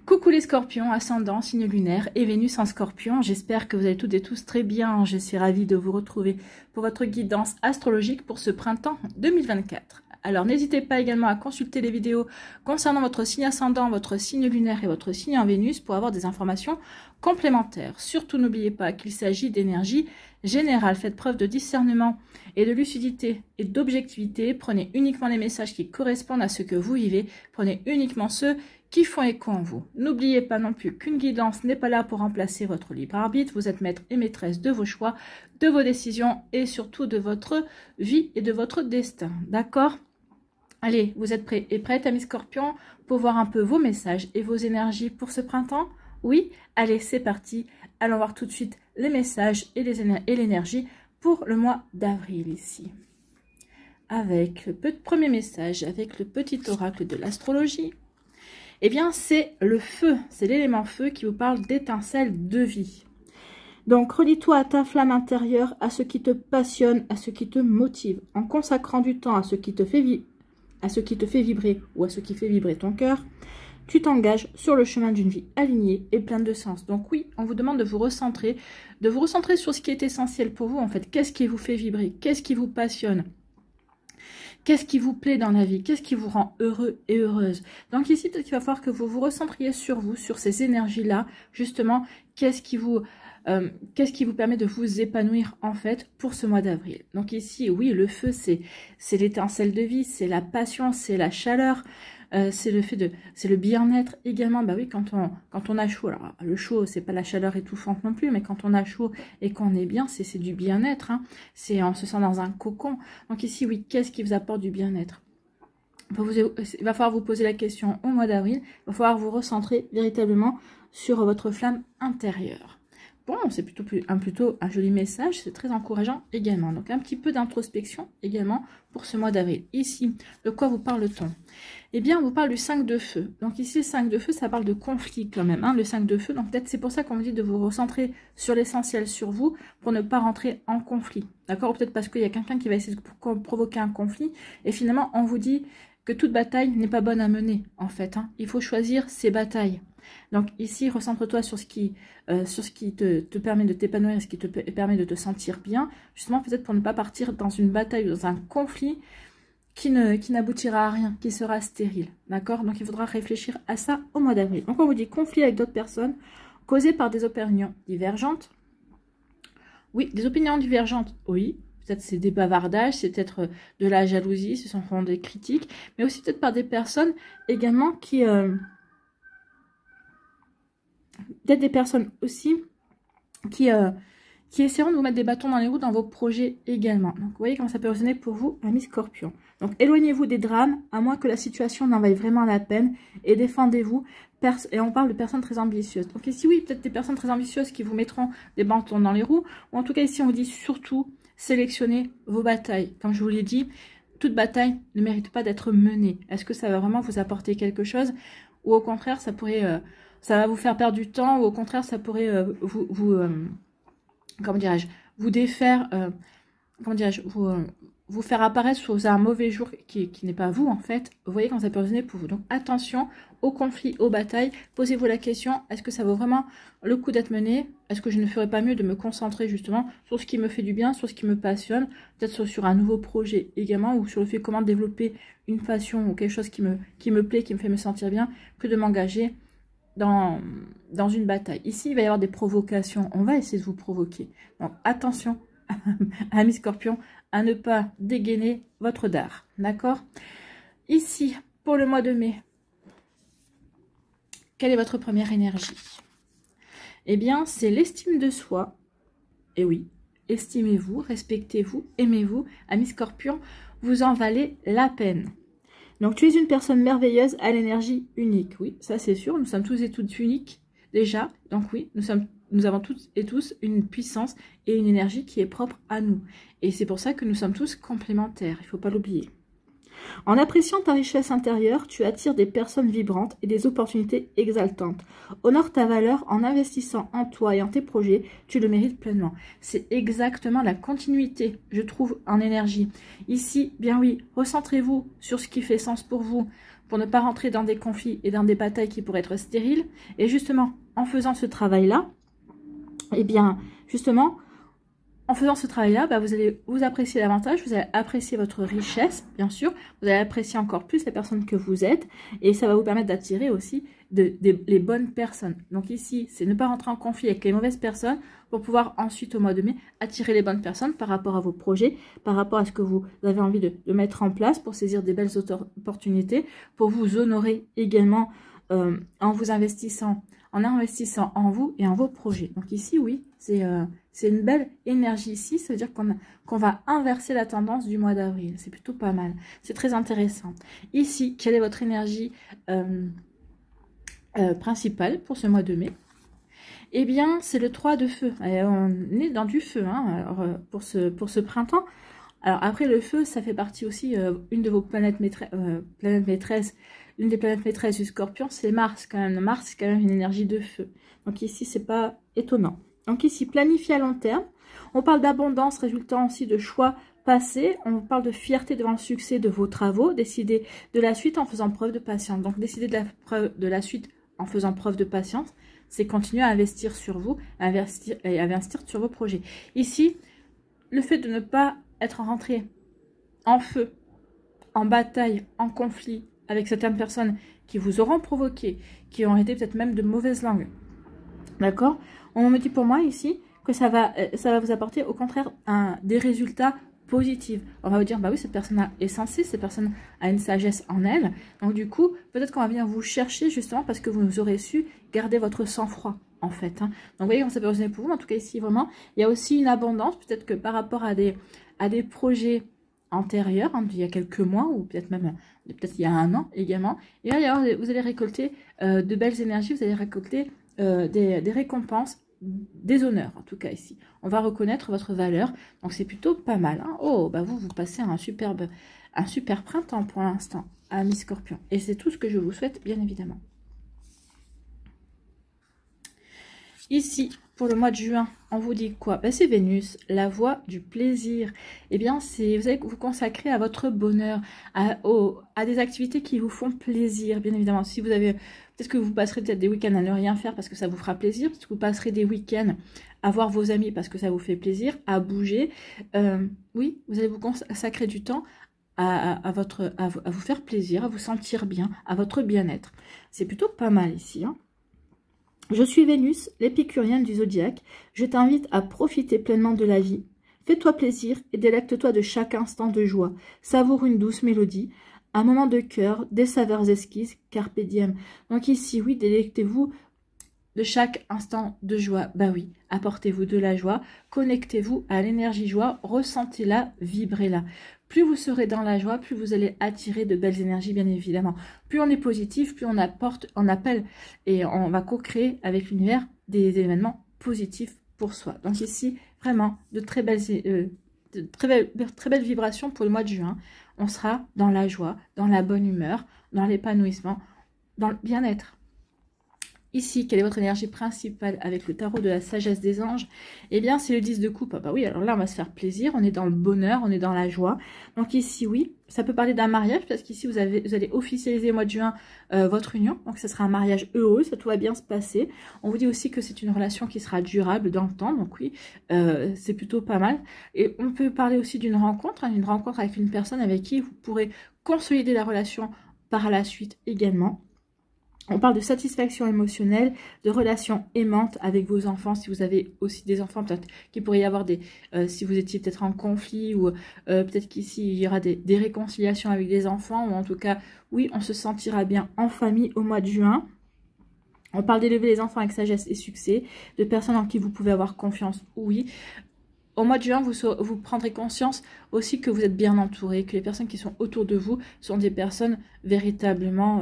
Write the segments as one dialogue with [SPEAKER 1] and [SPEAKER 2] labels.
[SPEAKER 1] Coucou les scorpions, ascendant, signe lunaire et Vénus en scorpion. J'espère que vous allez toutes et tous très bien. Je suis ravie de vous retrouver pour votre guidance astrologique pour ce printemps 2024. Alors n'hésitez pas également à consulter les vidéos concernant votre signe ascendant, votre signe lunaire et votre signe en Vénus pour avoir des informations complémentaires. Surtout n'oubliez pas qu'il s'agit d'énergie générale. Faites preuve de discernement et de lucidité et d'objectivité. Prenez uniquement les messages qui correspondent à ce que vous vivez. Prenez uniquement ceux qui font écho en vous. N'oubliez pas non plus qu'une guidance n'est pas là pour remplacer votre libre arbitre. Vous êtes maître et maîtresse de vos choix, de vos décisions et surtout de votre vie et de votre destin. D'accord ? Allez, vous êtes prêts et prêtes, amis scorpions, pour voir un peu vos messages et vos énergies pour ce printemps? Oui? Allez, c'est parti. Allons voir tout de suite les messages et l'énergie pour le mois d'avril ici. Avec le premier message, avec le petit oracle de l'astrologie. Eh bien, c'est le feu, c'est l'élément feu qui vous parle d'étincelles de vie. Donc, relie-toi à ta flamme intérieure, à ce qui te passionne, à ce qui te motive, en consacrant du temps à ce qui te fait vibrer ou à ce qui fait vibrer ton cœur. Tu t'engages sur le chemin d'une vie alignée et pleine de sens. Donc oui, on vous demande de vous recentrer sur ce qui est essentiel pour vous en fait. Qu'est-ce qui vous fait vibrer? Qu'est-ce qui vous passionne? Qu'est-ce qui vous plaît dans la vie? Qu'est-ce qui vous rend heureux et heureuse? Donc ici, peut-être qu'il va falloir que vous vous recentriez sur vous, sur ces énergies-là. Justement, qu'est-ce qui vous permet de vous épanouir en fait pour ce mois d'avril? Donc ici, oui, le feu, c'est l'étincelle de vie, c'est la passion, c'est la chaleur, c'est le bien-être également. Bah oui, quand on a chaud, alors le chaud, c'est pas la chaleur étouffante non plus, mais quand on a chaud et qu'on est bien, c'est du bien-être, hein. On se sent dans un cocon. Donc ici, oui, qu'est-ce qui vous apporte du bien-être? Il va falloir vous poser la question au mois d'avril, il va falloir vous recentrer véritablement sur votre flamme intérieure. Bon, c'est plutôt un joli message, c'est très encourageant également. Donc un petit peu d'introspection également pour ce mois d'avril. Ici, de quoi vous parle-t-on? Eh bien, on vous parle du 5 de feu. Donc ici, le 5 de feu, ça parle de conflit quand même, hein, le 5 de feu. Donc peut-être c'est pour ça qu'on vous dit de vous recentrer sur l'essentiel, sur vous, pour ne pas rentrer en conflit. D'accord? Ou peut-être parce qu'il y a quelqu'un qui va essayer de provoquer un conflit. Et finalement, on vous dit que toute bataille n'est pas bonne à mener, en fait, hein. Il faut choisir ses batailles. Donc ici, recentre-toi sur ce qui te permet de t'épanouir, ce qui te permet de te sentir bien, justement peut-être pour ne pas partir dans une bataille ou dans un conflit qui n'aboutira à rien, qui sera stérile. D'accord? Donc il faudra réfléchir à ça au mois d'avril. Donc on vous dit conflit avec d'autres personnes, causé par des opinions divergentes. Oui, des opinions divergentes, oui. Peut-être c'est des bavardages, c'est peut-être de la jalousie, ce sont des critiques, mais aussi peut-être par des personnes également qui... peut-être des personnes aussi qui essaieront de vous mettre des bâtons dans les roues dans vos projets également. Donc vous voyez comment ça peut résonner pour vous, amis scorpions. Donc éloignez-vous des drames, à moins que la situation n'en vaille vraiment la peine, et défendez-vous. Et on parle de personnes très ambitieuses. Donc ici, oui, peut-être des personnes très ambitieuses qui vous mettront des bâtons dans les roues, ou en tout cas ici on vous dit surtout, sélectionnez vos batailles. Comme je vous l'ai dit, toute bataille ne mérite pas d'être menée. Est-ce que ça va vraiment vous apporter quelque chose, ou au contraire, ça va vous faire perdre du temps, ou au contraire, ça pourrait comment dirais-je, vous défaire, vous faire apparaître sous un mauvais jour qui n'est pas vous, en fait. Vous voyez quand ça peut résonner pour vous. Donc, attention aux conflits, aux batailles. Posez-vous la question, est-ce que ça vaut vraiment le coup d'être mené? Est-ce que je ne ferais pas mieux de me concentrer, justement, sur ce qui me fait du bien, sur ce qui me passionne, peut-être sur un nouveau projet également, ou sur le fait comment développer une passion ou quelque chose qui me plaît, qui me fait me sentir bien, que de m'engager dans une bataille. Ici, il va y avoir des provocations. On va essayer de vous provoquer. Donc, attention, amis scorpions, à ne pas dégainer votre dard. D'accord? Ici, pour le mois de mai, quelle est votre première énergie? Eh bien, c'est l'estime de soi. Et oui, estimez-vous, respectez-vous, aimez-vous. Amis scorpions, vous en valez la peine. Donc, tu es une personne merveilleuse à l'énergie unique. Oui, ça c'est sûr. Nous sommes tous et toutes uniques déjà. Donc oui, nous avons toutes et tous une puissance et une énergie qui est propre à nous. Et c'est pour ça que nous sommes tous complémentaires. Il ne faut pas l'oublier. En appréciant ta richesse intérieure, tu attires des personnes vibrantes et des opportunités exaltantes. Honore ta valeur en investissant en toi et en tes projets, tu le mérites pleinement. C'est exactement la continuité, je trouve, en énergie. Ici, bien oui, recentrez-vous sur ce qui fait sens pour vous. pour ne pas rentrer dans des conflits et dans des batailles qui pourraient être stériles. Et justement, en faisant ce travail-là, eh bien, justement, en faisant ce travail-là, bah, vous allez vous apprécier davantage, vous allez apprécier votre richesse, bien sûr, vous allez apprécier encore plus les personnes que vous êtes, et ça va vous permettre d'attirer aussi les bonnes personnes. Donc ici, c'est ne pas rentrer en conflit avec les mauvaises personnes pour pouvoir ensuite, au mois de mai, attirer les bonnes personnes par rapport à vos projets, par rapport à ce que vous avez envie de mettre en place pour saisir des belles opportunités, pour vous honorer également en vous investissant, en vous et en vos projets. Donc ici, oui, c'est une belle énergie ici. Ça veut dire qu'on va inverser la tendance du mois d'avril. C'est plutôt pas mal. C'est très intéressant. Ici, quelle est votre énergie principale pour ce mois de mai? Eh bien, c'est le 3 de feu. Et on est dans du feu alors, pour ce printemps. Alors après, le feu, ça fait partie aussi, une de vos planètes maîtresses. L'une des planètes maîtresses du Scorpion, c'est Mars quand même. Mars, c'est quand même une énergie de feu. Donc ici, c'est pas étonnant. Donc ici, planifier à long terme. On parle d'abondance résultant aussi de choix passés. On parle de fierté devant le succès de vos travaux. Décider de la suite en faisant preuve de patience. Donc décider de la suite en faisant preuve de patience, c'est continuer à investir sur vous, à investir sur vos projets. Ici, le fait de ne pas être rentré en feu, en bataille, en conflit avec certaines personnes qui vous auront provoqué, qui ont été peut-être même de mauvaise langue. D'accord? On me dit pour moi ici que ça va vous apporter au contraire des résultats positifs. On va vous dire, bah oui, cette personne est sensée, cette personne a une sagesse en elle. Donc du coup, peut-être qu'on va venir vous chercher justement parce que vous aurez su garder votre sang-froid en fait. Donc vous voyez comment ça peut résonner pour vous. En tout cas ici, vraiment, il y a aussi une abondance. Peut-être que par rapport à des projets antérieurs, il y a quelques mois ou peut-être même il y a un an également, et là vous allez récolter de belles énergies, vous allez récolter des récompenses, des honneurs en tout cas ici. On va reconnaître votre valeur, donc c'est plutôt pas mal. Oh, bah vous passez un super printemps pour l'instant, amis Scorpion, et c'est tout ce que je vous souhaite bien évidemment. Ici, pour le mois de juin, on vous dit quoi? Ben, c'est Vénus, la voie du plaisir. Eh bien, vous allez vous consacrer à votre bonheur, à des activités qui vous font plaisir, bien évidemment. Si vous avez, peut-être que vous passerez peut-être des week-ends à ne rien faire parce que ça vous fera plaisir. Peut-être que vous passerez des week-ends à voir vos amis parce que ça vous fait plaisir, à bouger. Oui, vous allez vous consacrer du temps à vous faire plaisir, à vous sentir bien, à votre bien-être. C'est plutôt pas mal ici, hein. Je suis Vénus, l'épicurienne du zodiaque. Je t'invite à profiter pleinement de la vie. Fais-toi plaisir et délecte-toi de chaque instant de joie. Savoure une douce mélodie, un moment de cœur, des saveurs esquisses, carpe diem. Donc ici, oui, délectez-vous de chaque instant de joie. Bah oui, apportez-vous de la joie, connectez-vous à l'énergie joie, ressentez-la, vibrez-la. Plus vous serez dans la joie, plus vous allez attirer de belles énergies, bien évidemment. Plus on est positif, plus on appelle et on va co-créer avec l'univers des événements positifs pour soi. Donc ici, vraiment, de très belles vibrations pour le mois de juin. On sera dans la joie, dans la bonne humeur, dans l'épanouissement, dans le bien-être. Ici, quelle est votre énergie principale avec le tarot de la sagesse des anges? Eh bien, c'est le 10 de coupe. Ah bah oui, alors là, on va se faire plaisir. On est dans le bonheur, on est dans la joie. Donc ici, oui, ça peut parler d'un mariage parce qu'ici, vous allez officialiser au mois de juin votre union. Donc, ce sera un mariage heureux, ça tout va bien se passer. On vous dit aussi que c'est une relation qui sera durable dans le temps. Donc oui, c'est plutôt pas mal. Et on peut parler aussi d'une rencontre avec une personne avec qui vous pourrez consolider la relation par la suite également. On parle de satisfaction émotionnelle, de relations aimantes avec vos enfants. Si vous avez aussi des enfants, peut-être qu'il pourrait y avoir si vous étiez peut-être en conflit ou peut-être qu'ici il y aura des réconciliations avec des enfants. Ou en tout cas, oui, on se sentira bien en famille au mois de juin. On parle d'élever les enfants avec sagesse et succès, de personnes en qui vous pouvez avoir confiance, oui. Au mois de juin, vous prendrez conscience aussi que vous êtes bien entouré, que les personnes qui sont autour de vous sont des personnes véritablement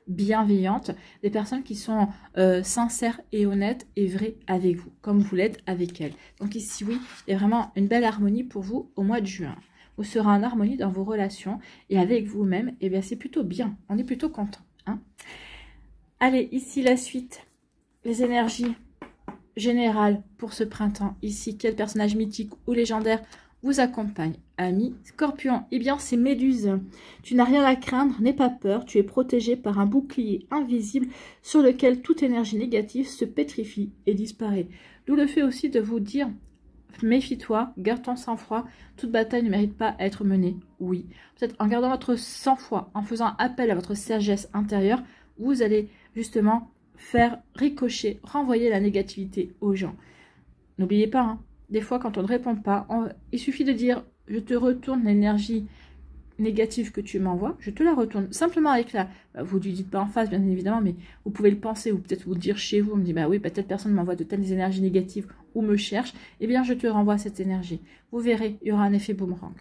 [SPEAKER 1] bienveillantes, des personnes qui sont sincères et honnêtes et vraies avec vous, comme vous l'êtes avec elles. Donc ici, oui, il y a vraiment une belle harmonie pour vous au mois de juin. Vous serez en harmonie dans vos relations et avec vous-même, et bien c'est plutôt bien, on est plutôt content. Hein. Allez, ici la suite, les énergies générales pour ce printemps. Ici, quel personnage mythique ou légendaire vous accompagne. Ami Scorpion, eh bien c'est Méduse. Tu n'as rien à craindre, n'aie pas peur, tu es protégé par un bouclier invisible sur lequel toute énergie négative se pétrifie et disparaît. D'où le fait aussi de vous dire, méfie-toi, garde ton sang-froid, toute bataille ne mérite pas à être menée, oui. Peut-être en gardant votre sang-froid, en faisant appel à votre sagesse intérieure, vous allez justement faire ricocher, renvoyer la négativité aux gens. N'oubliez pas, hein, des fois quand on ne répond pas, il suffit de dire « je te retourne l'énergie négative que tu m'envoies, je te la retourne ». Simplement avec la... vous ne lui dites pas en face bien évidemment, mais vous pouvez le penser ou peut-être vous le dire chez vous, on me dit « bah oui, telle personne m'envoie de telles énergies négatives ou me cherche, eh bien je te renvoie cette énergie ». Vous verrez, il y aura un effet boomerang.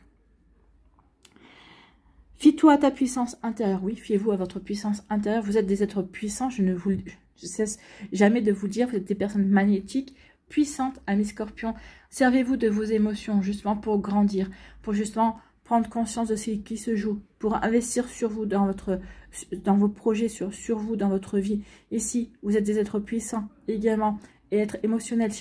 [SPEAKER 1] Fie-toi à ta puissance intérieure. Oui, fiez-vous à votre puissance intérieure. Vous êtes des êtres puissants. Je cesse jamais de vous dire, vous êtes des personnes magnétiques, puissantes, amis Scorpions. Servez-vous de vos émotions justement pour grandir, pour justement prendre conscience de ce qui se joue, pour investir sur vous, dans vos projets, sur vous, dans votre vie. Ici, vous êtes des êtres puissants également, et être émotionnel.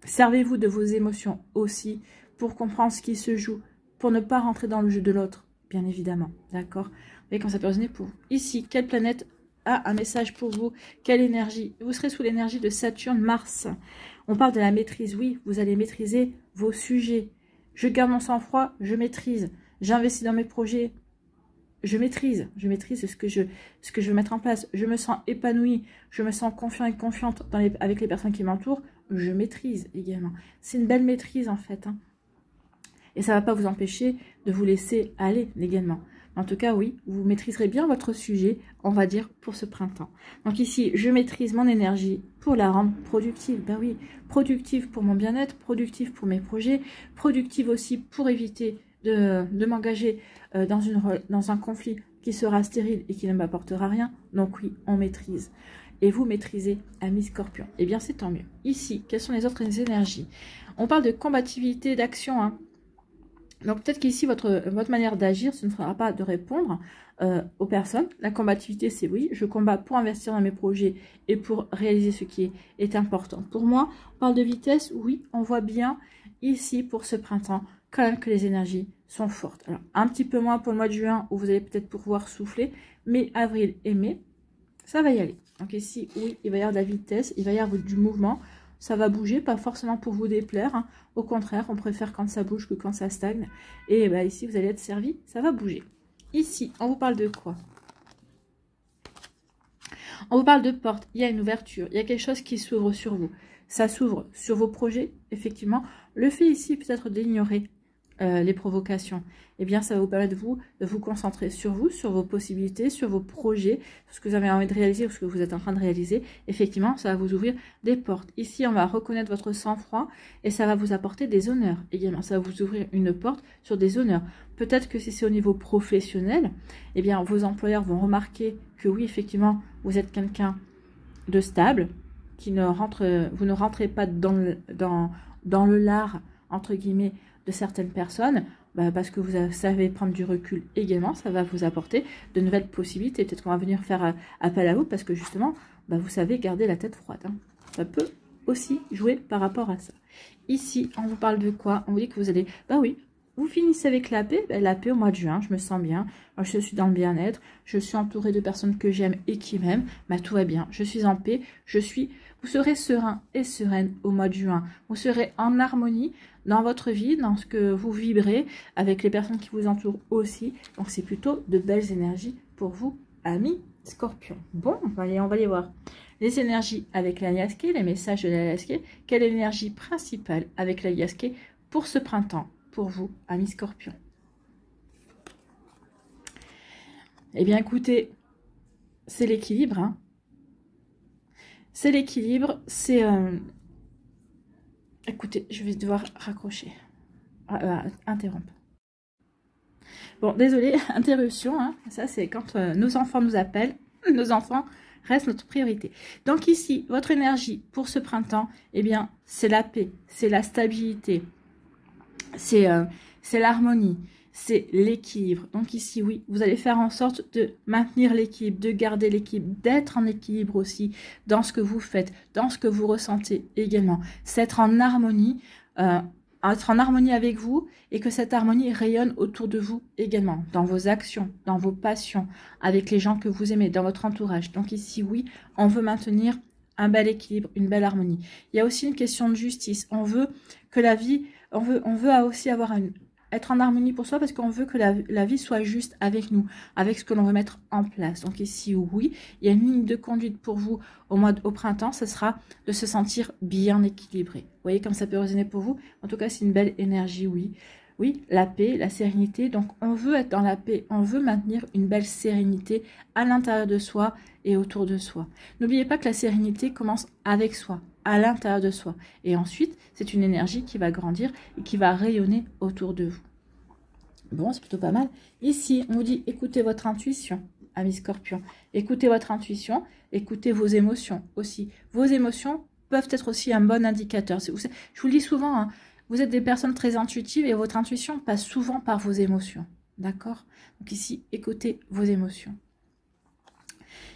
[SPEAKER 1] Servez-vous de vos émotions aussi, pour comprendre ce qui se joue, pour ne pas rentrer dans le jeu de l'autre, bien évidemment, d'accord? Mais quand ça peut résonner pour vous. Ici, quelle planète a un message pour vous? Quelle énergie? Vous serez sous l'énergie de Saturne, Mars. On parle de la maîtrise, oui, vous allez maîtriser vos sujets. Je garde mon sang-froid, je maîtrise. J'investis dans mes projets, je maîtrise ce que je veux mettre en place. Je me sens épanouie, je me sens confiant et confiante avec les personnes qui m'entourent. Je maîtrise également. C'est une belle maîtrise en fait, hein. Et ça ne va pas vous empêcher de vous laisser aller également. En tout cas, oui, vous maîtriserez bien votre sujet, on va dire, pour ce printemps. Donc ici, je maîtrise mon énergie pour la rendre productive. Ben oui, productive pour mon bien-être, productive pour mes projets, productive aussi pour éviter de m'engager dans un conflit qui sera stérile et qui ne m'apportera rien. Donc oui, on maîtrise. Et vous maîtrisez, amis Scorpion. Eh bien, c'est tant mieux. Ici, quelles sont les autres énergies? On parle de combativité, d'action, hein. Donc peut-être qu'ici, votre manière d'agir, ce ne sera pas de répondre aux personnes. La combativité, c'est oui, je combats pour investir dans mes projets et pour réaliser ce qui est important. Pour moi, on parle de vitesse, oui, on voit bien ici, pour ce printemps, quand même que les énergies sont fortes. Alors, un petit peu moins pour le mois de juin, où vous allez peut-être pouvoir souffler, mais avril et mai, ça va y aller. Donc ici, oui, il va y avoir de la vitesse, il va y avoir du mouvement. Ça va bouger, pas forcément pour vous déplaire, hein. Au contraire, on préfère quand ça bouge que quand ça stagne. Et bah, ici, vous allez être servi, ça va bouger. Ici, on vous parle de quoi? On vous parle de porte, il y a une ouverture, il y a quelque chose qui s'ouvre sur vous. Ça s'ouvre sur vos projets, effectivement. Le fait ici, peut-être d'ignorer les provocations, eh bien ça va vous permettre de vous concentrer sur vous, sur vos possibilités, sur vos projets, sur ce que vous avez envie de réaliser ou ce que vous êtes en train de réaliser. Effectivement, ça va vous ouvrir des portes. Ici, on va reconnaître votre sang-froid et ça va vous apporter des honneurs également. Ça va vous ouvrir une porte sur des honneurs. Peut-être que si c'est au niveau professionnel, eh bien vos employeurs vont remarquer que oui, effectivement, vous êtes quelqu'un de stable, vous ne rentrez pas dans le lard, entre guillemets, de certaines personnes, parce que vous savez prendre du recul également, ça va vous apporter de nouvelles possibilités. Peut-être qu'on va venir faire appel à vous parce que justement, vous savez garder la tête froide, hein. Ça peut aussi jouer par rapport à ça. Ici, on vous parle de quoi? On vous dit que vous allez, oui, vous finissez avec la paix. La paix au mois de juin, je me sens bien, je suis dans le bien-être, je suis entourée de personnes que j'aime et qui m'aiment, tout va bien, je suis en paix, vous serez serein et sereine au mois de juin, vous serez en harmonie dans votre vie, dans ce que vous vibrez, avec les personnes qui vous entourent aussi. Donc c'est plutôt de belles énergies pour vous, amis Scorpion. Bon, on va aller voir les énergies avec la Liasque, les messages de la Liasque. Quelle est l'énergie principale avec la Liasque pour ce printemps, pour vous, amis Scorpion? Eh bien écoutez, c'est l'équilibre, hein. C'est l'équilibre, c'est... Écoutez, je vais devoir raccrocher. Interrompre. Bon, désolé, interruption, hein. Ça c'est quand nos enfants nous appellent. Nos enfants restent notre priorité. Donc ici, votre énergie pour ce printemps, eh bien, c'est la paix, c'est la stabilité, c'est l'harmonie, c'est l'équilibre. Donc ici, oui, vous allez faire en sorte de maintenir l'équilibre, de garder l'équilibre, d'être en équilibre aussi dans ce que vous faites, dans ce que vous ressentez également. C'est être en harmonie, avec vous et que cette harmonie rayonne autour de vous également, dans vos actions, dans vos passions, avec les gens que vous aimez, dans votre entourage. Donc ici, oui, on veut maintenir un bel équilibre, une belle harmonie. Il y a aussi une question de justice. On veut que la vie, on veut aussi être en harmonie pour soi parce qu'on veut que la vie soit juste avec nous, avec ce que l'on veut mettre en place. Donc ici, oui, il y a une ligne de conduite pour vous au printemps, ce sera de se sentir bien équilibré. Vous voyez comme ça peut résonner pour vous? En tout cas, c'est une belle énergie, oui. Oui, la paix, la sérénité. Donc, on veut être dans la paix, on veut maintenir une belle sérénité à l'intérieur de soi et autour de soi. N'oubliez pas que la sérénité commence avec soi, à l'intérieur de soi. Et ensuite, c'est une énergie qui va grandir et qui va rayonner autour de vous. Bon, c'est plutôt pas mal. Ici, on vous dit, écoutez votre intuition, amis Scorpion. Écoutez votre intuition, écoutez vos émotions aussi. Vos émotions peuvent être aussi un bon indicateur. Je vous le dis souvent, hein, vous êtes des personnes très intuitives et votre intuition passe souvent par vos émotions. D'accord? Donc ici, écoutez vos émotions.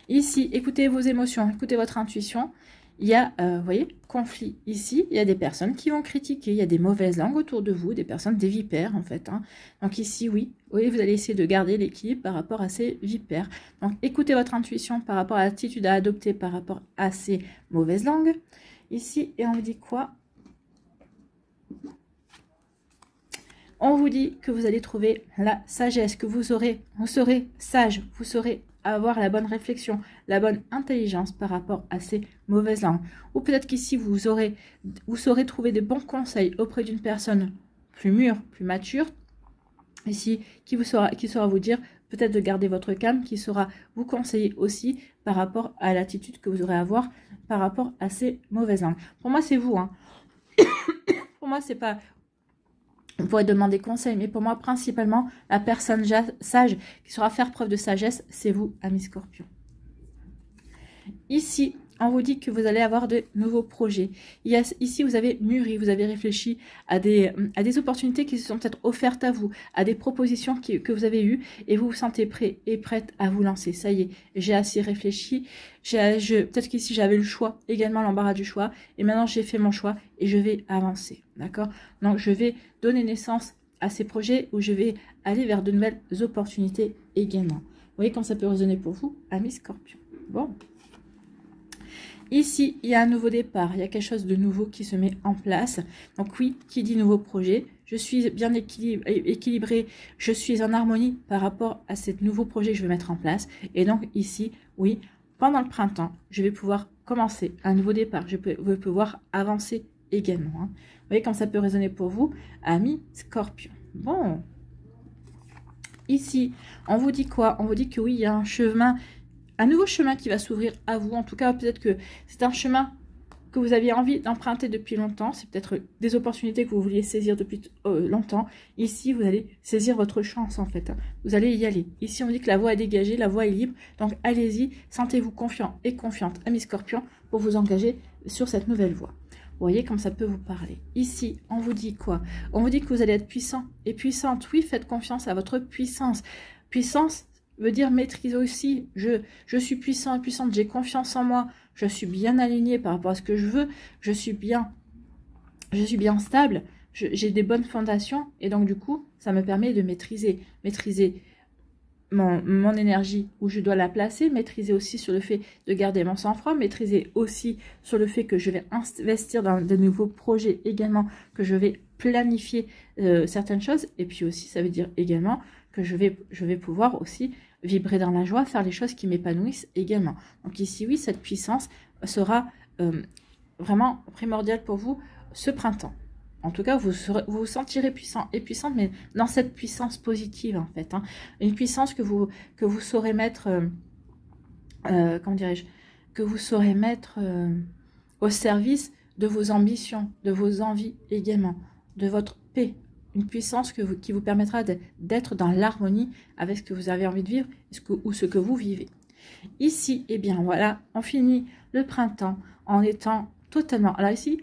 [SPEAKER 1] Ici, écoutez vos émotions, écoutez votre intuition. Il y a, vous voyez, conflit. Ici, il y a des personnes qui vont critiquer. Il y a des mauvaises langues autour de vous, des personnes, des vipères en fait. Hein. Donc ici, oui, vous allez essayer de garder l'équilibre par rapport à ces vipères. Donc écoutez votre intuition par rapport à l'attitude à adopter par rapport à ces mauvaises langues. Ici, et on vous dit quoi? On vous dit que vous allez trouver la sagesse, que vous serez sage, vous saurez avoir la bonne réflexion, la bonne intelligence par rapport à ces mauvaises langues. Ou peut-être qu'ici, vous saurez trouver des bons conseils auprès d'une personne plus mûre, plus mature, ici, qui saura vous dire peut-être de garder votre calme, qui saura vous conseiller aussi par rapport à l'attitude que vous aurez à avoir par rapport à ces mauvaises langues. Pour moi, c'est vous. Hein. Pour moi, c'est pas... On pourrait demander conseil, mais pour moi, principalement, la personne sage qui saura faire preuve de sagesse, c'est vous, amis Scorpion. Ici, on vous dit que vous allez avoir de nouveaux projets. Ici, vous avez mûri, vous avez réfléchi à des opportunités qui se sont peut-être offertes à vous, à des propositions que vous avez eues, et vous vous sentez prêt et prête à vous lancer. Ça y est, j'ai assez réfléchi. Peut-être qu'ici, j'avais le choix, également l'embarras du choix, et maintenant, j'ai fait mon choix et je vais avancer. D'accord? Donc, je vais donner naissance à ces projets où je vais aller vers de nouvelles opportunités également. Vous voyez comment ça peut résonner pour vous, amis Scorpion. Bon. Ici, il y a un nouveau départ, il y a quelque chose de nouveau qui se met en place. Donc oui, qui dit nouveau projet, je suis bien équilibrée, je suis en harmonie par rapport à ce nouveau projet que je vais mettre en place. Et donc ici, oui, pendant le printemps, je vais pouvoir commencer un nouveau départ, je vais pouvoir avancer également. Hein. Vous voyez comme ça peut résonner pour vous, amis Scorpion. Bon, ici, on vous dit quoi? On vous dit que oui, il y a un nouveau chemin qui va s'ouvrir à vous. En tout cas, peut-être que c'est un chemin que vous aviez envie d'emprunter depuis longtemps. C'est peut-être des opportunités que vous vouliez saisir depuis longtemps. Ici, vous allez saisir votre chance, en fait. Vous allez y aller. Ici, on dit que la voie est dégagée, la voie est libre. Donc, allez-y, sentez-vous confiant et confiante, amis Scorpion, pour vous engager sur cette nouvelle voie. Vous voyez comme ça peut vous parler. Ici, on vous dit quoi? On vous dit que vous allez être puissant et puissante. Oui, faites confiance à votre puissance. Puissance veut dire maîtrise aussi. Je suis puissant et puissante, j'ai confiance en moi, je suis bien alignée par rapport à ce que je veux, je suis bien stable, j'ai des bonnes fondations et donc du coup, ça me permet de maîtriser mon énergie où je dois la placer, maîtriser aussi sur le fait de garder mon sang-froid, maîtriser aussi sur le fait que je vais investir dans de nouveaux projets également, que je vais planifier certaines choses et puis aussi ça veut dire également que je vais pouvoir aussi vibrer dans la joie, faire les choses qui m'épanouissent également. Donc ici, oui, cette puissance sera vraiment primordiale pour vous ce printemps. En tout cas, vous vous sentirez puissant et puissante, mais dans cette puissance positive, en fait. Hein. Une puissance que vous saurez mettre, comment dirais-je, que vous saurez mettre au service de vos ambitions, de vos envies également, de votre paix. Une puissance qui vous permettra d'être dans l'harmonie avec ce que vous avez envie de vivre ou ce que vous vivez. Ici, eh bien voilà, on finit le printemps en étant totalement... Alors ici,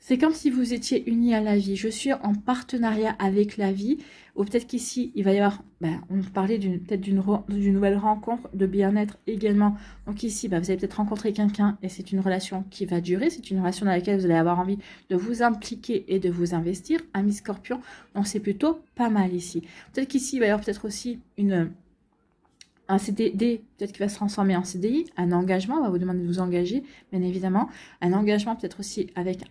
[SPEAKER 1] C'est comme si vous étiez unis à la vie. Je suis en partenariat avec la vie. Ou peut-être qu'ici, il va y avoir, on parlait peut-être d'une nouvelle rencontre, de bien-être également. Donc ici, vous allez peut-être rencontrer quelqu'un et c'est une relation qui va durer. C'est une relation dans laquelle vous allez avoir envie de vous impliquer et de vous investir. Amis Scorpion, donc c'est plutôt pas mal ici. Peut-être qu'ici, il va y avoir peut-être aussi un CDD, peut-être qu'il va se transformer en CDI, un engagement, on va vous demander de vous engager, bien évidemment. Un engagement peut-être aussi avec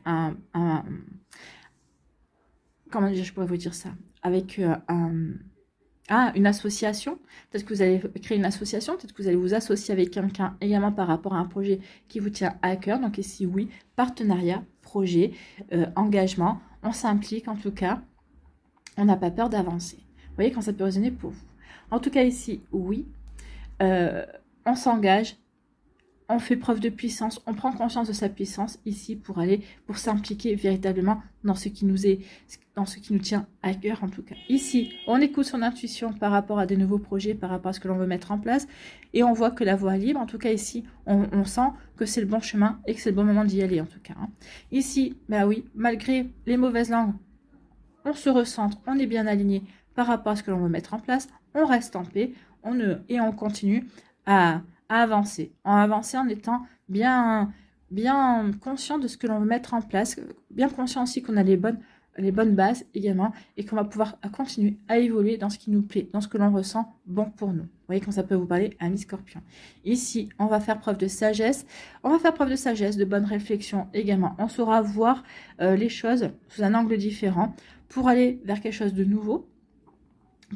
[SPEAKER 1] comment dire, je pourrais vous dire ça, avec une association. Peut-être que vous allez créer une association, peut-être que vous allez vous associer avec quelqu'un également par rapport à un projet qui vous tient à cœur. Donc ici, oui, partenariat, projet, engagement, on s'implique en tout cas, on n'a pas peur d'avancer. Vous voyez quand ça peut résonner pour vous. En tout cas ici, oui, on s'engage, on fait preuve de puissance, on prend conscience de sa puissance ici pour s'impliquer véritablement dans ce qui nous tient à cœur en tout cas. Ici, on écoute son intuition par rapport à des nouveaux projets, par rapport à ce que l'on veut mettre en place et on voit que la voie est libre. En tout cas ici, on sent que c'est le bon chemin et que c'est le bon moment d'y aller en tout cas. Ici, oui, malgré les mauvaises langues, on se recentre, on est bien aligné par rapport à ce que l'on veut mettre en place, on reste en paix et on continue à avancer. En étant bien conscient de ce que l'on veut mettre en place, bien conscient aussi qu'on a les bonnes bases également et qu'on va pouvoir continuer à évoluer dans ce qui nous plaît, dans ce que l'on ressent bon pour nous. Vous voyez quand ça peut vous parler, amis Scorpion. Ici, on va faire preuve de sagesse, de bonne réflexion également. On saura voir les choses sous un angle différent pour aller vers quelque chose de nouveau,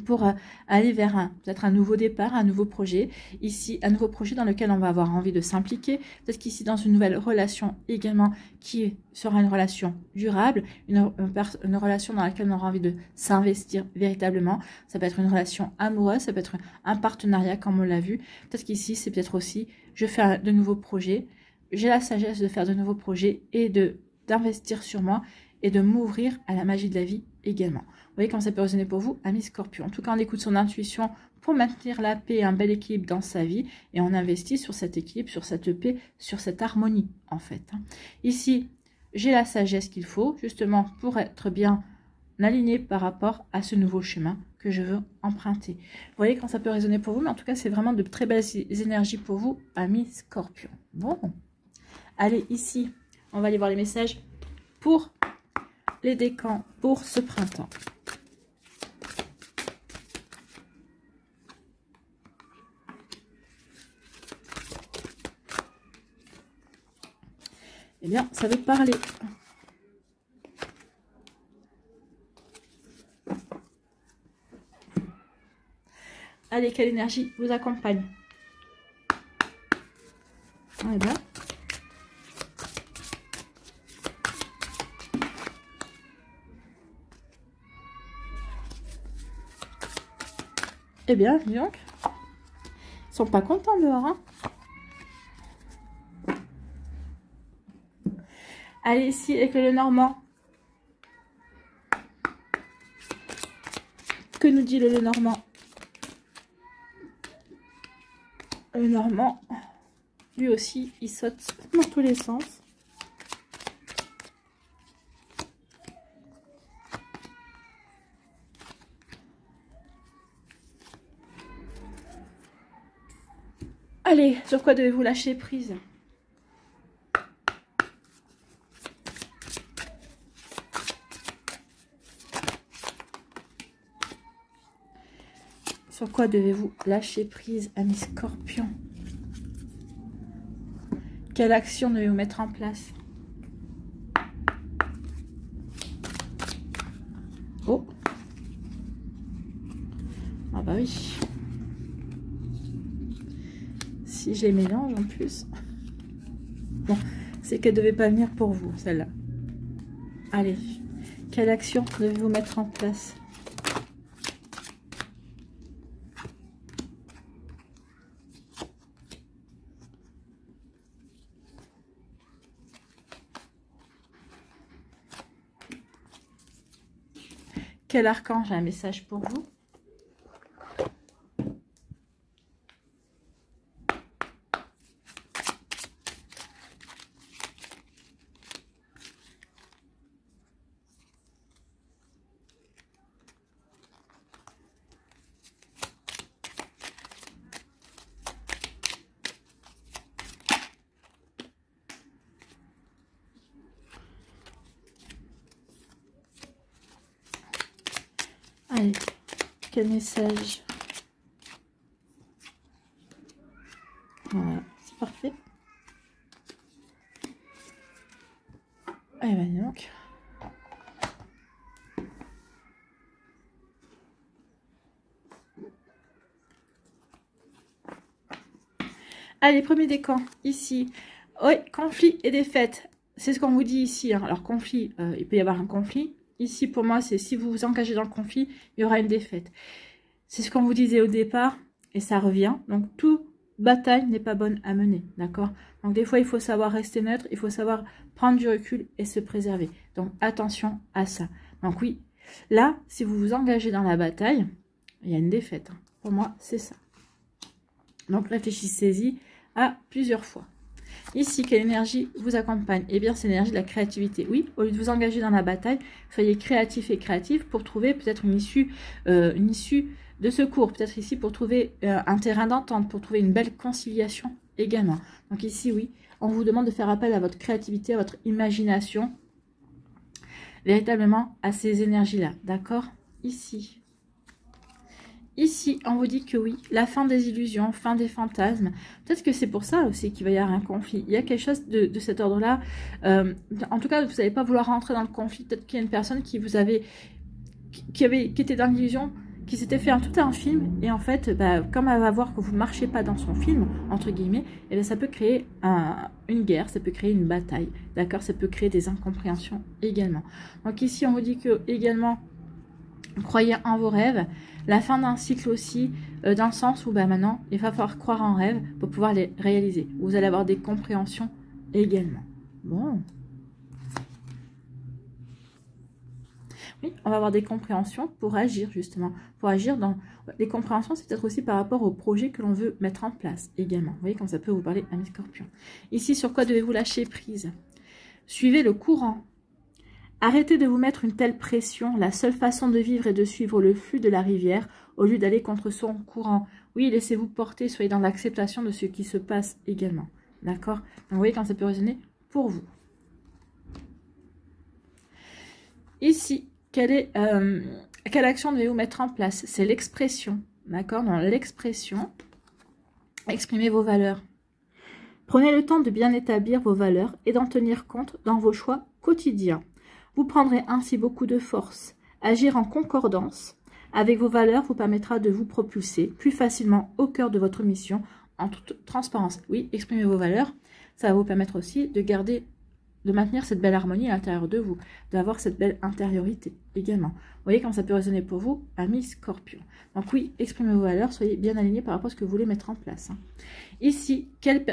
[SPEAKER 1] pour aller vers peut-être un nouveau départ, un nouveau projet. Ici, un nouveau projet dans lequel on va avoir envie de s'impliquer. Peut-être qu'ici, dans une nouvelle relation également, qui sera une relation durable, une relation dans laquelle on aura envie de s'investir véritablement. Ça peut être une relation amoureuse, ça peut être un partenariat comme on l'a vu. Peut-être qu'ici, c'est peut-être aussi, je fais de nouveaux projets. J'ai la sagesse de faire de nouveaux projets et d'investir sur moi et de m'ouvrir à la magie de la vie également. Vous voyez comment ça peut résonner pour vous, amis Scorpion. En tout cas, on écoute son intuition pour maintenir la paix et un bel équilibre dans sa vie. Et on investit sur cet équilibre, sur cette paix, sur cette harmonie, en fait. Ici, j'ai la sagesse qu'il faut, justement, pour être bien aligné par rapport à ce nouveau chemin que je veux emprunter. Vous voyez quand ça peut résonner pour vous, mais en tout cas, c'est vraiment de très belles énergies pour vous, amis Scorpion. Bon, allez, ici, on va aller voir les messages pour les décans pour ce printemps. Eh bien, ça veut parler. Allez, quelle énergie vous accompagne? Eh bien. Eh bien, dis donc. Ils sont pas contents dehors, hein. Allez, ici, avec le Normand. Que nous dit le Normand? Le Normand, lui aussi, il saute dans tous les sens. Allez, sur quoi devez-vous lâcher prise? Sur quoi devez-vous lâcher prise, amis Scorpion? Quelle action devez-vous mettre en place? Oh! Ah bah oui. Si je les mélange en plus. Bon, c'est qu'elle ne devait pas venir pour vous, celle-là. Allez, quelle action devez-vous mettre en place? Quel archange a un message pour vous? Allez, quel message? Voilà, c'est parfait. Allez, ben donc. Allez, premier décan, ici. Oui, conflit et défaite. C'est ce qu'on vous dit ici. Hein. Alors, conflit, il peut y avoir un conflit. Ici, pour moi, c'est si vous vous engagez dans le conflit, il y aura une défaite. C'est ce qu'on vous disait au départ, et ça revient. Donc, toute bataille n'est pas bonne à mener, d'accord? Donc, des fois, il faut savoir rester neutre, il faut savoir prendre du recul et se préserver. Donc, attention à ça. Donc, oui, là, si vous vous engagez dans la bataille, il y a une défaite. Hein. Pour moi, c'est ça. Donc, réfléchissez-y à plusieurs fois. Ici, quelle énergie vous accompagne? Eh bien, c'est l'énergie de la créativité. Oui, au lieu de vous engager dans la bataille, soyez créatif et créative pour trouver peut-être une issue de secours. Peut-être ici pour trouver un terrain d'entente, pour trouver une belle conciliation également. Donc ici, oui, on vous demande de faire appel à votre créativité, à votre imagination, véritablement à ces énergies-là. D'accord? Ici. Ici, on vous dit que oui, la fin des illusions, fin des fantasmes. Peut-être que c'est pour ça aussi qu'il va y avoir un conflit. Il y a quelque chose de cet ordre-là. En tout cas, vous n'allez pas vouloir rentrer dans le conflit. Peut-être qu'il y a une personne qui vous avait, qui était dans l'illusion, qui s'était fait tout un film. Et en fait, comme elle va voir que vous ne marchez pas dans son film, entre guillemets, et bien ça peut créer une guerre, ça peut créer une bataille. D'accord? Ça peut créer des incompréhensions également. Donc ici, on vous dit que également, croyez en vos rêves. La fin d'un cycle aussi, dans le sens où maintenant, il va falloir croire en rêve pour pouvoir les réaliser. Vous allez avoir des compréhensions également. Bon. Oui, on va avoir des compréhensions pour agir, justement. Pour agir dans... Les compréhensions, c'est peut-être aussi par rapport au projet que l'on veut mettre en place également. Vous voyez, comme ça peut vous parler, amis scorpions. Ici, sur quoi devez-vous lâcher prise? Suivez le courant. Arrêtez de vous mettre une telle pression. La seule façon de vivre est de suivre le flux de la rivière au lieu d'aller contre son courant. Oui, laissez-vous porter, soyez dans l'acceptation de ce qui se passe également. D'accord? Donc, vous voyez quand ça peut résonner pour vous. Ici, quelle action devez-vous mettre en place? C'est l'expression. D'accord? Dans l'expression, exprimez vos valeurs. Prenez le temps de bien établir vos valeurs et d'en tenir compte dans vos choix quotidiens. Vous prendrez ainsi beaucoup de force. Agir en concordance avec vos valeurs vous permettra de vous propulser plus facilement au cœur de votre mission en toute transparence. Oui, exprimer vos valeurs, ça va vous permettre aussi de maintenir cette belle harmonie à l'intérieur de vous, d'avoir cette belle intériorité également. Vous voyez comment ça peut résonner pour vous, amis scorpions. Donc oui, exprimez vos valeurs, soyez bien alignés par rapport à ce que vous voulez mettre en place. Ici, quel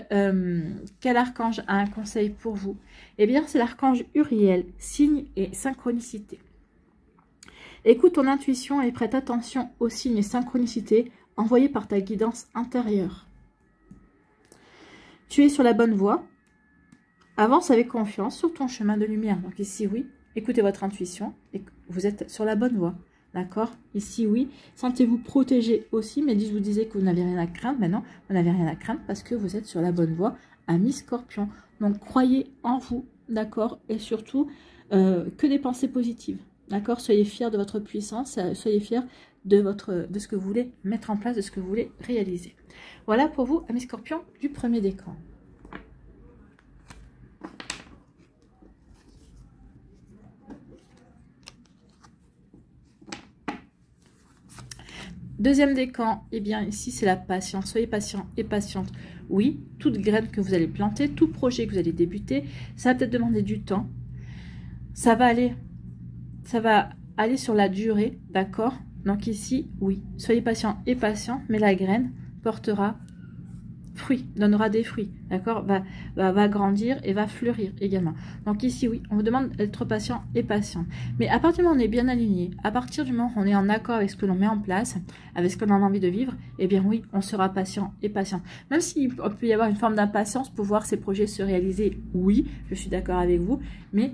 [SPEAKER 1] archange a un conseil pour vous? Eh bien, c'est l'archange Uriel, signe et synchronicité. Écoute ton intuition et prête attention aux signes et synchronicités envoyés par ta guidance intérieure. Tu es sur la bonne voie. Avance avec confiance sur ton chemin de lumière. Donc ici, oui, écoutez votre intuition et vous êtes sur la bonne voie. D'accord? Ici, oui. Sentez-vous protégé aussi, mais je vous disais que vous n'avez rien à craindre. Maintenant, vous n'avez rien à craindre parce que vous êtes sur la bonne voie, amis scorpions. Donc, croyez en vous, d'accord? Et surtout, que des pensées positives. D'accord? Soyez fiers de votre puissance, soyez fiers de ce que vous voulez mettre en place, de ce que vous voulez réaliser. Voilà pour vous, amis scorpions, du premier décan. Deuxième décan, eh bien ici c'est la patience. Soyez patient et patiente. Oui, toute graine que vous allez planter, tout projet que vous allez débuter, ça va peut-être demander du temps. Ça va aller sur la durée, d'accord? Donc ici, oui, soyez patient et patient, mais la graine portera fruit, donnera des fruits, d'accord? Va grandir et va fleurir également. Donc ici, oui, on vous demande d'être patient et patient. Mais à partir du moment où on est bien aligné, à partir du moment où on est en accord avec ce que l'on met en place, avec ce qu'on a envie de vivre, eh bien oui, on sera patient et patient. Même s'il peut y avoir une forme d'impatience pour voir ces projets se réaliser, oui, je suis d'accord avec vous, mais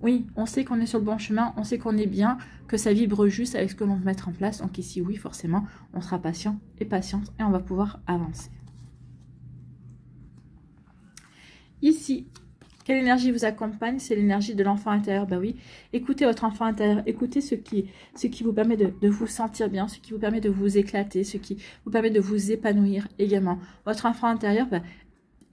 [SPEAKER 1] oui, on sait qu'on est sur le bon chemin, on sait qu'on est bien, que ça vibre juste avec ce que l'on veut mettre en place. Donc ici, oui, forcément, on sera patient et patiente et on va pouvoir avancer. Ici, Quelle énergie vous accompagne? C'est l'énergie de l'enfant intérieur. Ben oui, écoutez votre enfant intérieur, écoutez ce qui vous permet de vous sentir bien, ce qui vous permet de vous éclater, ce qui vous permet de vous épanouir également. Votre enfant intérieur, ben,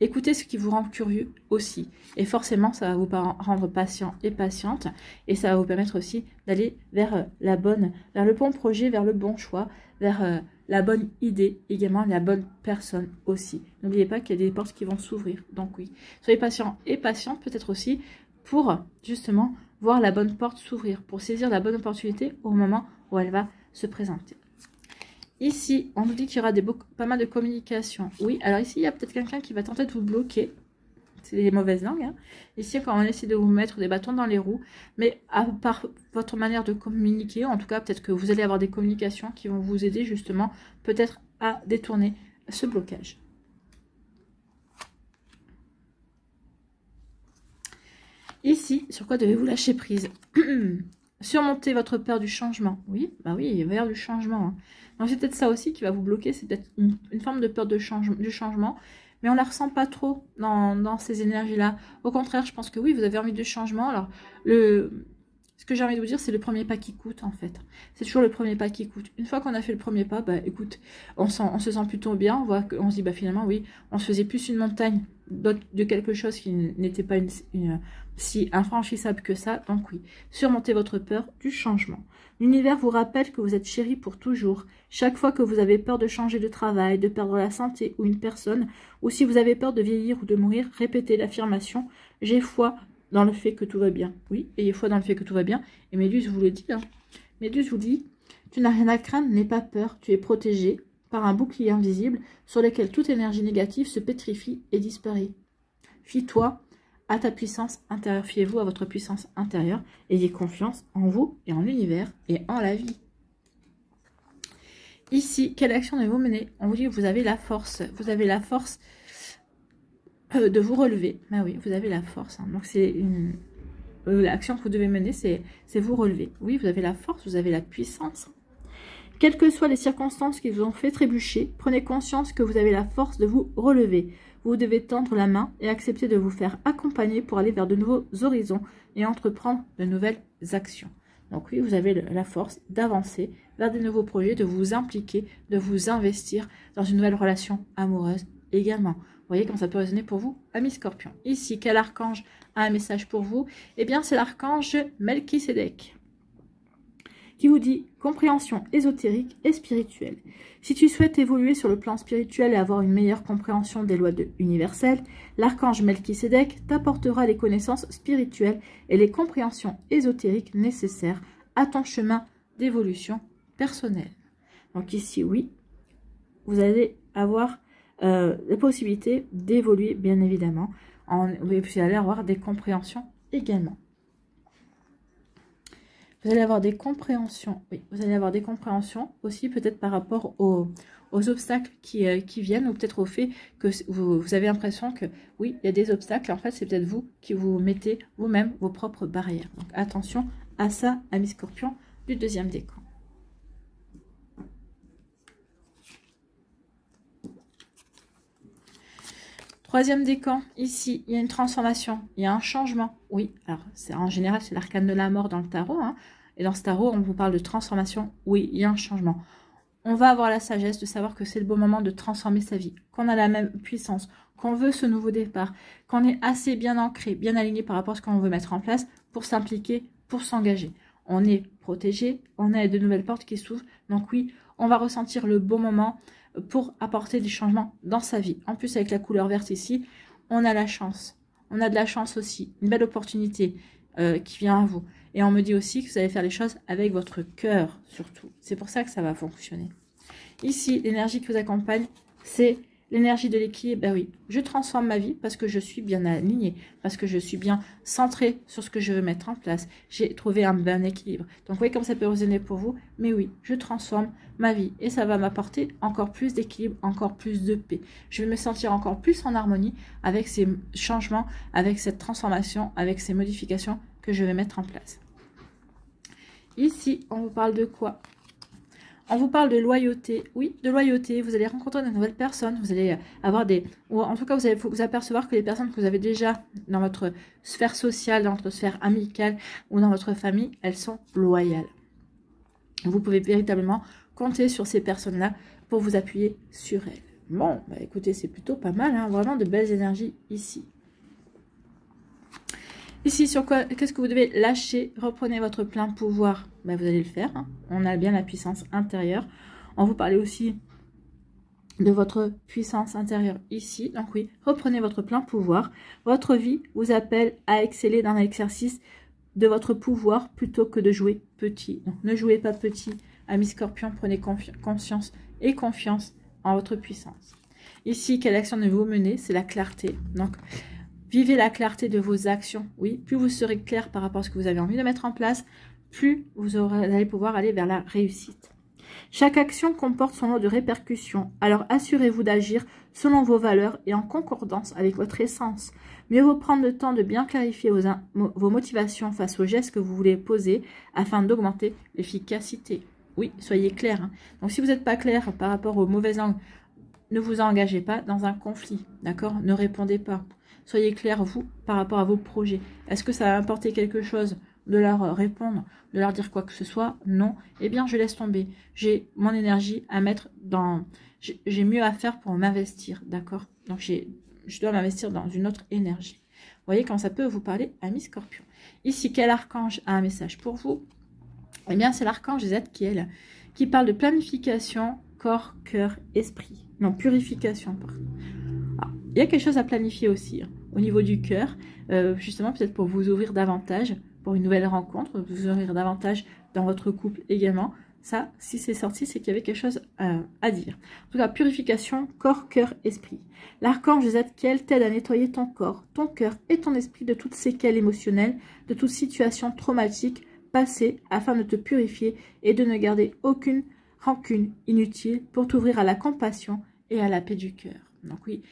[SPEAKER 1] écoutez ce qui vous rend curieux aussi. Et forcément, ça va vous rendre patient et patiente. Et ça va vous permettre aussi d'aller vers vers le bon projet, vers le bon choix, vers la bonne idée, également la bonne personne aussi. N'oubliez pas qu'il y a des portes qui vont s'ouvrir. Donc oui, soyez patient et patiente peut-être aussi pour justement voir la bonne porte s'ouvrir, pour saisir la bonne opportunité au moment où elle va se présenter. Ici, on nous dit qu'il y aura pas mal de communication. Oui, alors ici, il y a peut-être quelqu'un qui va tenter de vous bloquer. C'est des mauvaises langues. Hein. Ici, quand on essaie de vous mettre des bâtons dans les roues, mais à part votre manière de communiquer, en tout cas, peut-être que vous allez avoir des communications qui vont vous aider justement, peut-être à détourner ce blocage. Ici, sur quoi devez-vous lâcher prise? Surmonter votre peur du changement. Oui, bah oui, il va y avoir du changement. Hein. Donc c'est peut-être ça aussi qui va vous bloquer, c'est peut-être une forme de peur du changement, mais on ne la ressent pas trop dans ces énergies-là. Au contraire, je pense que oui, vous avez envie de changement. Alors, ce que j'ai envie de vous dire, c'est le premier pas qui coûte, en fait. C'est toujours le premier pas qui coûte. Une fois qu'on a fait le premier pas, bah écoute, on se sent plutôt bien, on se dit, bah finalement, oui, on se faisait plus une montagne de quelque chose qui n'était pas si infranchissable que ça. Donc oui, surmontez votre peur du changement. L'univers vous rappelle que vous êtes chéri pour toujours. Chaque fois que vous avez peur de changer de travail, de perdre la santé ou une personne, ou si vous avez peur de vieillir ou de mourir, répétez l'affirmation « J'ai foi dans le fait que tout va bien ». Oui, ayez foi dans le fait que tout va bien. Et Méduse vous le dit. Hein. Méduse vous dit « Tu n'as rien à craindre, n'aie pas peur, tu es protégé par un bouclier invisible sur lequel toute énergie négative se pétrifie et disparaît. Fie-toi à ta puissance intérieure, fiez-vous à votre puissance intérieure, ayez confiance en vous et en l'univers et en la vie. » Ici, quelle action devez-vous mener? On vous dit que vous avez la force de vous relever. Ben oui, vous avez la force. Hein. Donc c'est l'action que vous devez mener, c'est vous relever. Oui, vous avez la force, vous avez la puissance. Quelles que soient les circonstances qui vous ont fait trébucher, prenez conscience que vous avez la force de vous relever. Vous devez tendre la main et accepter de vous faire accompagner pour aller vers de nouveaux horizons et entreprendre de nouvelles actions. Donc oui, vous avez la force d'avancer vers de nouveaux projets, de vous impliquer, de vous investir dans une nouvelle relation amoureuse également. Vous voyez comment ça peut résonner pour vous, amis Scorpions. Ici, quel archange a un message pour vous? Eh bien, c'est l'archange Melchisédek, qui vous dit compréhension ésotérique et spirituelle. Si tu souhaites évoluer sur le plan spirituel et avoir une meilleure compréhension des lois universelles, l'archange Melchisédek t'apportera les connaissances spirituelles et les compréhensions ésotériques nécessaires à ton chemin d'évolution personnelle. Donc ici, oui, vous allez avoir la possibilité d'évoluer, bien évidemment. Vous allez avoir des compréhensions également. Vous allez avoir des compréhensions, oui, vous allez avoir des compréhensions aussi peut-être par rapport aux obstacles qui viennent, ou peut-être au fait que vous avez l'impression que, oui, il y a des obstacles, en fait, c'est peut-être vous qui vous mettez vous-même vos propres barrières. Donc, attention à ça, amis Scorpions, du deuxième décan. Troisième décan, ici, il y a une transformation, il y a un changement. Oui, alors en général, c'est l'arcane de la mort dans le tarot. Hein, et dans ce tarot, on vous parle de transformation. Oui, il y a un changement. On va avoir la sagesse de savoir que c'est le bon moment de transformer sa vie, qu'on a la même puissance, qu'on veut ce nouveau départ, qu'on est assez bien ancré, bien aligné par rapport à ce qu'on veut mettre en place pour s'impliquer, pour s'engager. On est protégé, on a de nouvelles portes qui s'ouvrent. Donc oui, on va ressentir le bon moment pour apporter des changements dans sa vie. En plus, avec la couleur verte ici, on a la chance. On a de la chance aussi, une belle opportunité qui vient à vous. Et on me dit aussi que vous allez faire les choses avec votre cœur, surtout. C'est pour ça que ça va fonctionner. Ici, l'énergie qui vous accompagne, c'est l'énergie de l'équilibre. Ben oui, je transforme ma vie parce que je suis bien alignée, parce que je suis bien centrée sur ce que je veux mettre en place. J'ai trouvé un bon équilibre. Donc, vous voyez comme ça peut résonner pour vous. Mais oui, je transforme ma vie et ça va m'apporter encore plus d'équilibre, encore plus de paix. Je vais me sentir encore plus en harmonie avec ces changements, avec cette transformation, avec ces modifications que je vais mettre en place. Ici, on vous parle de quoi? On vous parle de loyauté. Oui, de loyauté. Vous allez rencontrer de nouvelles personnes. Vous allez avoir des... Ou en tout cas, vous allez vous apercevoir que les personnes que vous avez déjà dans votre sphère sociale, dans votre sphère amicale ou dans votre famille, elles sont loyales. Vous pouvez véritablement compter sur ces personnes-là pour vous appuyer sur elles. Bon, bah écoutez, c'est plutôt pas mal. Hein, vraiment de belles énergies ici. Ici, sur quoi, qu'est-ce que vous devez lâcher? Reprenez votre plein pouvoir. Ben, vous allez le faire. Hein. On a bien la puissance intérieure. On vous parlait aussi de votre puissance intérieure ici. Donc oui, reprenez votre plein pouvoir. Votre vie vous appelle à exceller dans l'exercice de votre pouvoir plutôt que de jouer petit. Donc ne jouez pas petit, amis Scorpion. Prenez conscience et confiance en votre puissance. Ici, quelle action devez-vous mener? C'est la clarté. Donc, vivez la clarté de vos actions. Oui, plus vous serez clair par rapport à ce que vous avez envie de mettre en place, plus vous allez pouvoir aller vers la réussite. Chaque action comporte son lot de répercussions. Alors assurez-vous d'agir selon vos valeurs et en concordance avec votre essence. Mieux vaut prendre le temps de bien clarifier vos motivations face aux gestes que vous voulez poser afin d'augmenter l'efficacité. Oui, soyez clair. Hein. Donc si vous n'êtes pas clair par rapport aux mauvais angles, ne vous engagez pas dans un conflit. D'accord? Ne répondez pas. Soyez clair, vous, par rapport à vos projets. Est-ce que ça va apporter quelque chose de leur répondre, de leur dire quoi que ce soit? Non. Eh bien, je laisse tomber. J'ai mon énergie à mettre dans... J'ai mieux à faire pour m'investir, d'accord? Donc, je dois m'investir dans une autre énergie. Vous voyez quand ça peut vous parler, amis Scorpion. Ici, quel archange a un message pour vous? Eh bien, c'est l'archange Zadkiel qui parle de planification, corps, cœur, esprit. Non, purification, pardon. Il y a quelque chose à planifier aussi, hein, au niveau du cœur, justement peut-être pour vous ouvrir davantage, pour une nouvelle rencontre, vous ouvrir davantage dans votre couple également. Ça, si c'est sorti, c'est qu'il y avait quelque chose à dire. En tout cas, purification, corps, cœur, esprit. L'archange Zadkiel t'aide à nettoyer ton corps, ton cœur et ton esprit de toutes séquelles émotionnelles, de toute situation traumatique passée, afin de te purifier et de ne garder aucune rancune inutile pour t'ouvrir à la compassion et à la paix du cœur. Donc oui,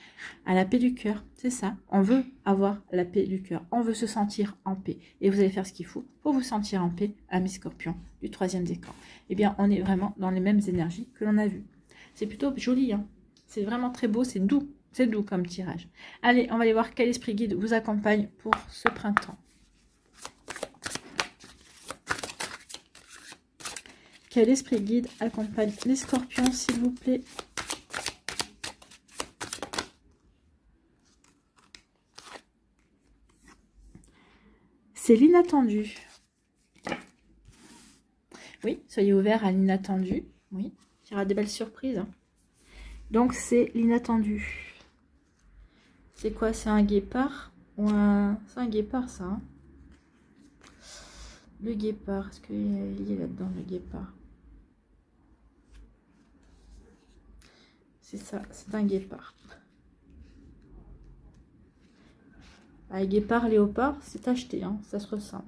[SPEAKER 1] à la paix du cœur, c'est ça. On veut avoir la paix du cœur. On veut se sentir en paix. Et vous allez faire ce qu'il faut pour vous sentir en paix, amis Scorpion, du 3e décan. Eh bien, on est vraiment dans les mêmes énergies que l'on a vues. C'est plutôt joli, hein. C'est vraiment très beau, c'est doux. C'est doux comme tirage. Allez, on va aller voir quel esprit guide vous accompagne pour ce printemps. Quel esprit guide accompagne les Scorpions, s'il vous plaît? C'est l'inattendu. Oui, soyez ouverts à l'inattendu. Oui, il y aura des belles surprises. Donc, c'est l'inattendu. C'est quoi? C'est un guépard ou un... C'est un guépard, ça. Hein, le guépard. Est-ce qu'il est là-dedans, le guépard? C'est ça, c'est un guépard. Ah, guépard, léopard, c'est acheté, hein, ça se ressemble.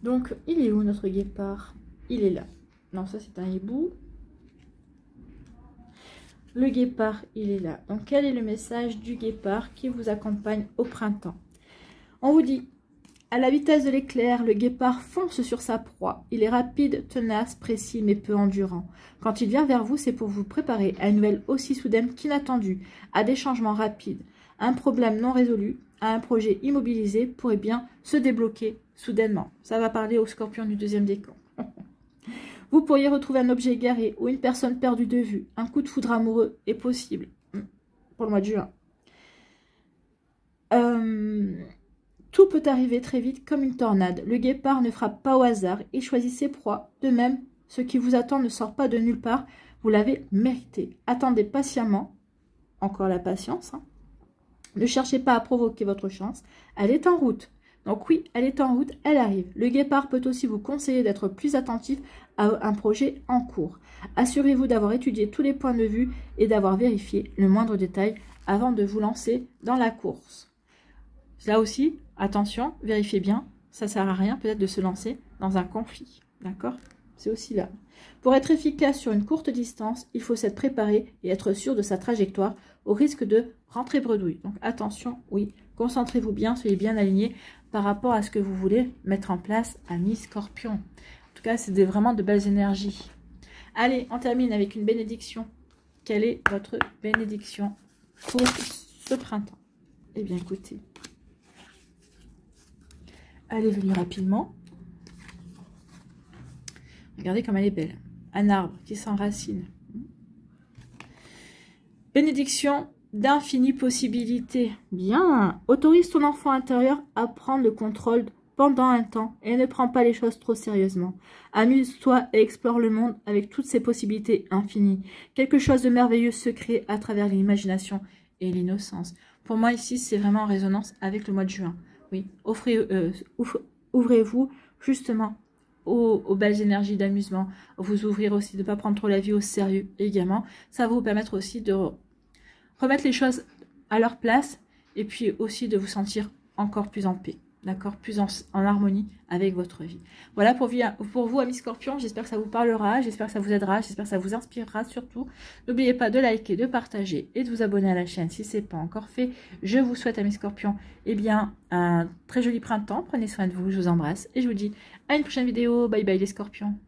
[SPEAKER 1] Donc, il est où notre guépard? Il est là. Non, ça c'est un hibou. Le guépard, il est là. Donc, quel est le message du guépard qui vous accompagne au printemps? On vous dit, à la vitesse de l'éclair, le guépard fonce sur sa proie. Il est rapide, tenace, précis, mais peu endurant. Quand il vient vers vous, c'est pour vous préparer à une nouvelle aussi soudaine qu'inattendue, à des changements rapides. Un problème non résolu, à un projet immobilisé pourrait bien se débloquer soudainement. Ça va parler aux Scorpions du 2e décan. Vous pourriez retrouver un objet égaré ou une personne perdue de vue. Un coup de foudre amoureux est possible pour le mois de juin. Tout peut arriver très vite comme une tornade. Le guépard ne frappe pas au hasard et choisit ses proies. De même, ce qui vous attend ne sort pas de nulle part. Vous l'avez mérité. Attendez patiemment. Encore la patience, hein. Ne cherchez pas à provoquer votre chance. Elle est en route. Donc oui, elle est en route, elle arrive. Le guépard peut aussi vous conseiller d'être plus attentif à un projet en cours. Assurez-vous d'avoir étudié tous les points de vue et d'avoir vérifié le moindre détail avant de vous lancer dans la course. Là aussi, attention, vérifiez bien. Ça ne sert à rien peut-être de se lancer dans un conflit. D'accord? C'est aussi là. Pour être efficace sur une courte distance, il faut s'être préparé et être sûr de sa trajectoire au risque de rentrer bredouille. Donc attention, oui, concentrez-vous bien, soyez bien alignés par rapport à ce que vous voulez mettre en place, amis Scorpions. tout cas, c'est vraiment de belles énergies. Allez, on termine avec une bénédiction. Quelle est votre bénédiction pour ce printemps? Eh bien, écoutez, elle est venue rapidement. Regardez comme elle est belle. Un arbre qui s'enracine. Bénédiction d'infinies possibilités. Bien. Autorise ton enfant intérieur à prendre le contrôle pendant un temps et ne prends pas les choses trop sérieusement. Amuse-toi et explore le monde avec toutes ses possibilités infinies. Quelque chose de merveilleux se crée à travers l'imagination et l'innocence. Pour moi, ici, c'est vraiment en résonance avec le mois de juin. Oui, ouvrez-vous justement aux belles énergies d'amusement. Vous ouvrir aussi, de ne pas prendre trop la vie au sérieux également. Ça va vous permettre aussi de remettre les choses à leur place et puis aussi de vous sentir encore plus en paix. D'accord, plus en harmonie avec votre vie. Voilà pour vous, amis scorpions. J'espère que ça vous parlera, j'espère que ça vous aidera, j'espère que ça vous inspirera surtout. N'oubliez pas de liker, de partager et de vous abonner à la chaîne si ce n'est pas encore fait. Je vous souhaite, amis scorpions, eh bien, un très joli printemps. Prenez soin de vous, je vous embrasse et je vous dis à une prochaine vidéo. Bye bye les scorpions.